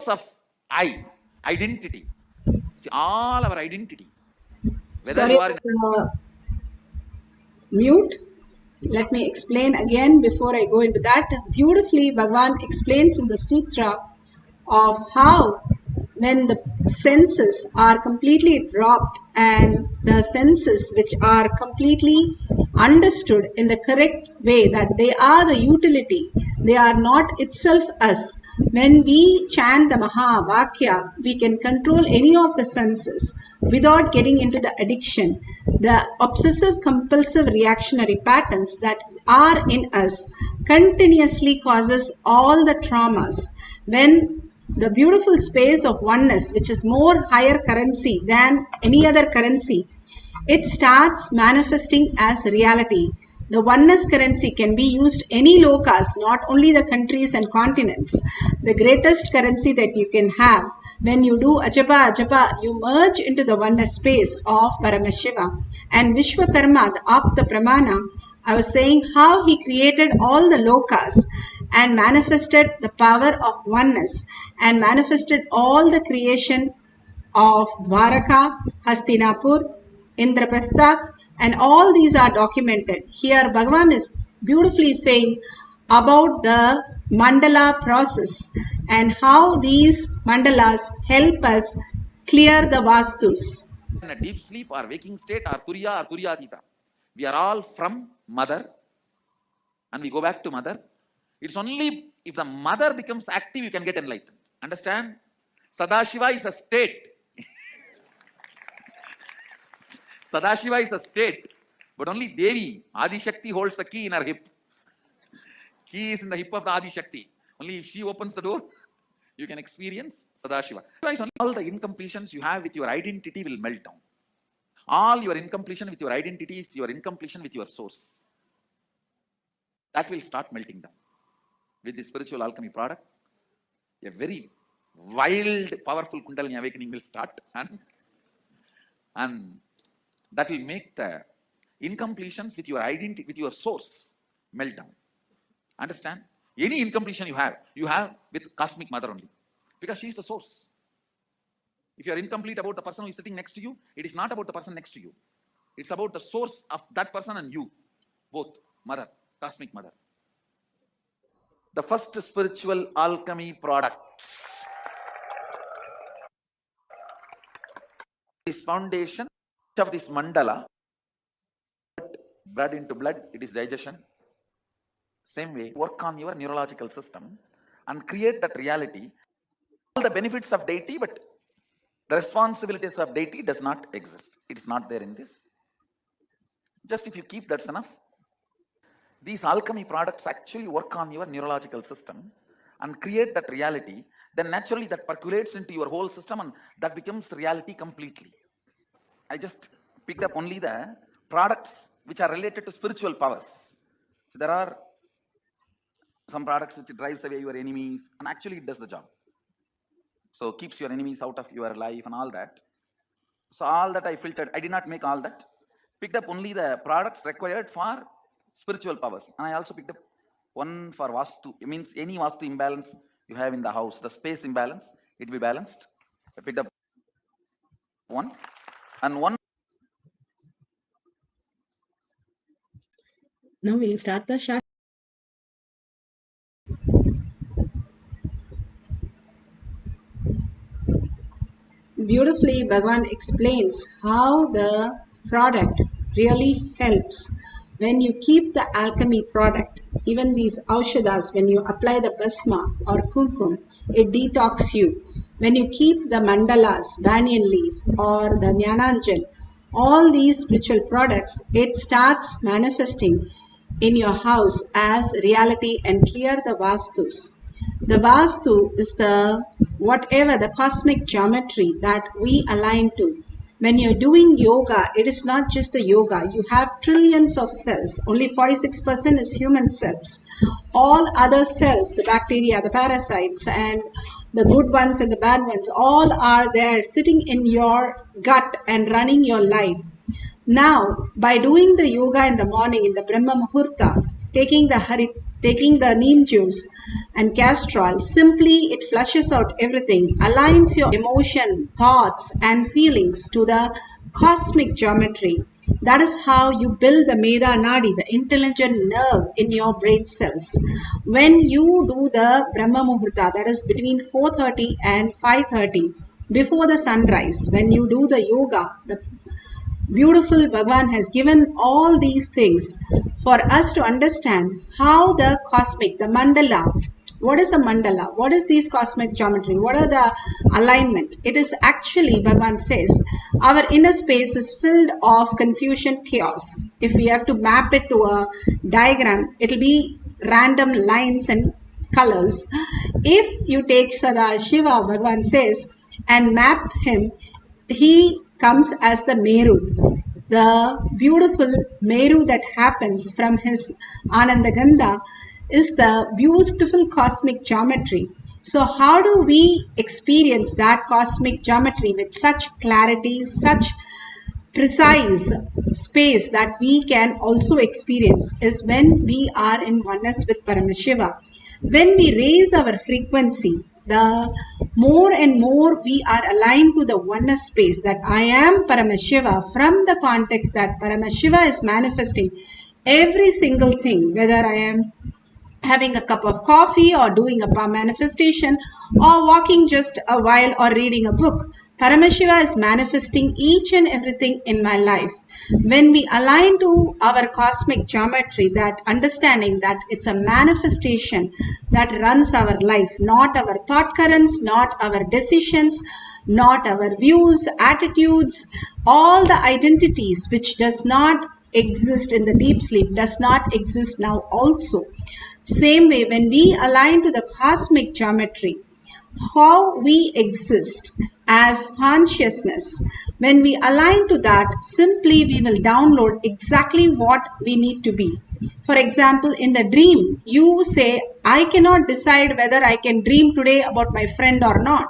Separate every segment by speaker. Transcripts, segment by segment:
Speaker 1: of I, identity. See, all our identity. Whether
Speaker 2: Sorry,
Speaker 1: you are in
Speaker 2: mute. Let me explain again before I go into that. Beautifully, Bhagavan explains in the sutra of how when the senses are completely dropped and the senses which are completely understood in the correct way, that they are the utility, they are not itself us. When we chant the Maha Vakya, we can control any of the senses without getting into the addiction. The obsessive compulsive reactionary patterns that are in us continuously causes all the traumas. When the beautiful space of oneness, which is more higher currency than any other currency, it starts manifesting as reality. The oneness currency can be used any lokas, not only the countries and continents. The greatest currency that you can have, when you do ajapa, you merge into the oneness space of Paramashiva. And Vishwakarma, the Apta Pramana, I was saying how he created all the lokas and manifested the power of oneness and manifested all the creation of Dwaraka, Hastinapur, Indraprastha, and all these are documented. Here Bhagavan is beautifully saying about the mandala process and how these mandalas help us clear the vastus.
Speaker 1: in a deep sleep or waking state or Turiya or Turyatita. We are all from mother and we go back to mother. It's only if the mother becomes active, you can get enlightened. Understand? Sadashiva is a state. Sadashiva is a state. But only Devi, Adi Shakti, holds the key in her hip. Key is in the hip of the Adi Shakti. Only if she opens the door, you can experience Sadashiva. All the incompletions you have with your identity will melt down. All your incompletion with your identity is your incompletion with your source. That will start melting down. With the spiritual alchemy product, a very wild, powerful Kundalini awakening will start, and that will make the incompletions with your identity, with your source, melt down. Understand? Any incompletion you have with Cosmic Mother only, because she is the source. If you are incomplete about the person who is sitting next to you, it is not about the person next to you. It's about the source of that person and you, both, Mother, Cosmic Mother. The first spiritual alchemy products. This foundation of this mandala, blood into blood, it is digestion. Same way, work on your neurological system and create that reality. All the benefits of deity, but the responsibilities of deity does not exist. It is not there in this. Just if you keep, that's enough. These alchemy products actually work on your neurological system and create that reality. Then naturally that percolates into your whole system and that becomes reality completely. I just picked up only the products which are related to spiritual powers. So there are some products which drives away your enemies, and actually it does the job. So keeps your enemies out of your life and all that. So all that I filtered, I did not make all that. Picked up only the products required for spiritual powers. And I also picked up one for Vastu. It means any Vastu imbalance you have in the house, the space imbalance, it will be balanced. I picked up one. And one.
Speaker 3: Now we'll start the Shastra.
Speaker 2: Beautifully, Bhagavan explains how the product really helps. When you keep the alchemy product, even these aushadas, when you apply the basma or kumkum, it detox you. When you keep the mandalas, banyan leaf or the jnananjan, all these spiritual products, it starts manifesting in your house as reality and clear the vastus. The vastu is the whatever the cosmic geometry that we align to. When you're doing yoga, it is not just the yoga. You have trillions of cells. Only 46% is human cells. All other cells, the bacteria, the parasites, and the good ones and the bad ones, all are there sitting in your gut and running your life. Now, by doing the yoga in the morning, in the Brahma Muhurta, taking the taking the neem juice and castor oil, simply it flushes out everything, aligns your emotion, thoughts, and feelings to the cosmic geometry. That is how you build the Meda Nadi, the intelligent nerve in your brain cells. When you do the Brahma Muhurta, that is between 4:30 and 5:30, before the sunrise, when you do the yoga, the beautiful Bhagavan has given all these things for us to understand how the cosmic, the mandala, what is a mandala? What is these cosmic geometry? What are the alignment? It is actually, Bhagavan says, our inner space is filled of confusion, chaos. If we have to map it to a diagram, it will be random lines and colors. If you take Sada Shiva, Bhagavan says, and map him, he comes as the Meru, the beautiful Meru that happens from his Anandagandha is the beautiful cosmic geometry. So how do we experience that cosmic geometry with such clarity, such precise space that we can also experience is when we are in oneness with Paramashiva. When we raise our frequency, the more and more we are aligned to the oneness space that I am Paramashiva, from the context that Paramashiva is manifesting every single thing, whether I am having a cup of coffee or doing a manifestation or walking just a while or reading a book. Paramashiva is manifesting each and everything in my life. When we align to our cosmic geometry, that understanding that it's a manifestation that runs our life, not our thought currents, not our decisions, not our views, attitudes, all the identities which does not exist in the deep sleep does not exist now also. Same way, when we align to the cosmic geometry, how we exist as consciousness, when we align to that, simply we will download exactly what we need to be. For example, in the dream, you say, I cannot decide whether I can dream today about my friend or not.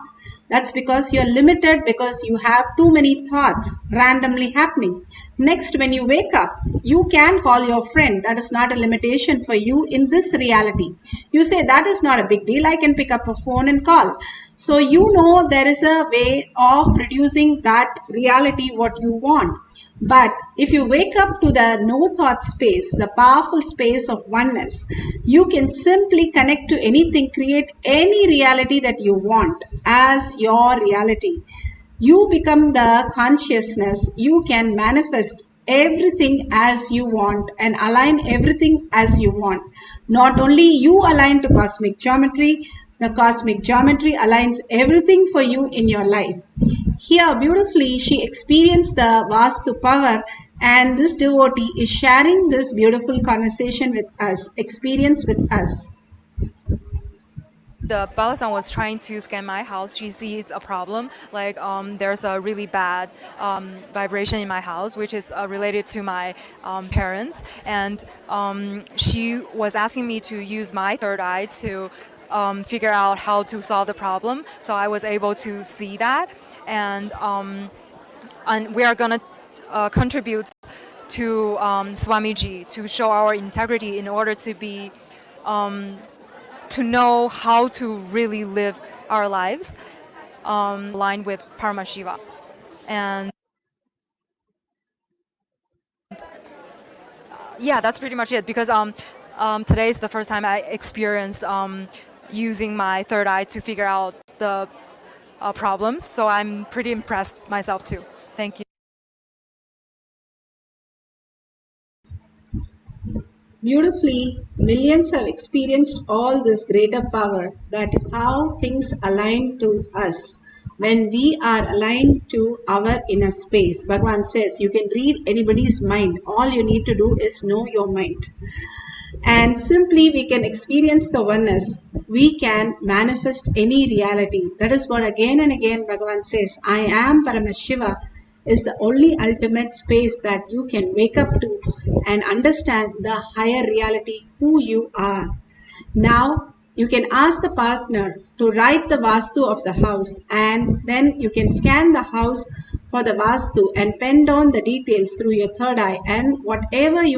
Speaker 2: That's because you're limited, because you have too many thoughts randomly happening. Next, when you wake up, you can call your friend. That is not a limitation for you in this reality. You say, that is not a big deal. I can pick up a phone and call. So you know there is a way of producing that reality what you want. But if you wake up to the no thought space, the powerful space of oneness, you can simply connect to anything, create any reality that you want as your reality. You become the consciousness, you can manifest everything as you want and align everything as you want. Not only you align to cosmic geometry, the cosmic geometry aligns everything for you in your life. Here beautifully she experienced the Vastu power, and this devotee is sharing this beautiful conversation with us, experience with us.
Speaker 3: The Balasan was trying to scan my house. She sees a problem, like there's a really bad vibration in my house, which is related to my parents. And she was asking me to use my third eye to figure out how to solve the problem. So I was able to see that. And we are going to contribute to Swamiji to show our integrity in order to be to know how to really live our lives aligned with Paramashiva. And yeah, that's pretty much it, because today is the first time I experienced using my third eye to figure out the problems. So I'm pretty impressed myself too. Thank you.
Speaker 2: Beautifully, millions have experienced all this greater power, that how things align to us when we are aligned to our inner space. Bhagavan says you can read anybody's mind. All you need to do is know your mind. And simply we can experience the oneness. We can manifest any reality. That is what again and again Bhagavan says, I am Paramashiva is the only ultimate space that you can wake up to and understand the higher reality who you are. Now you can ask the partner to write the Vastu of the house, and then you can scan the house for the Vastu and pen down the details through your third eye, and whatever you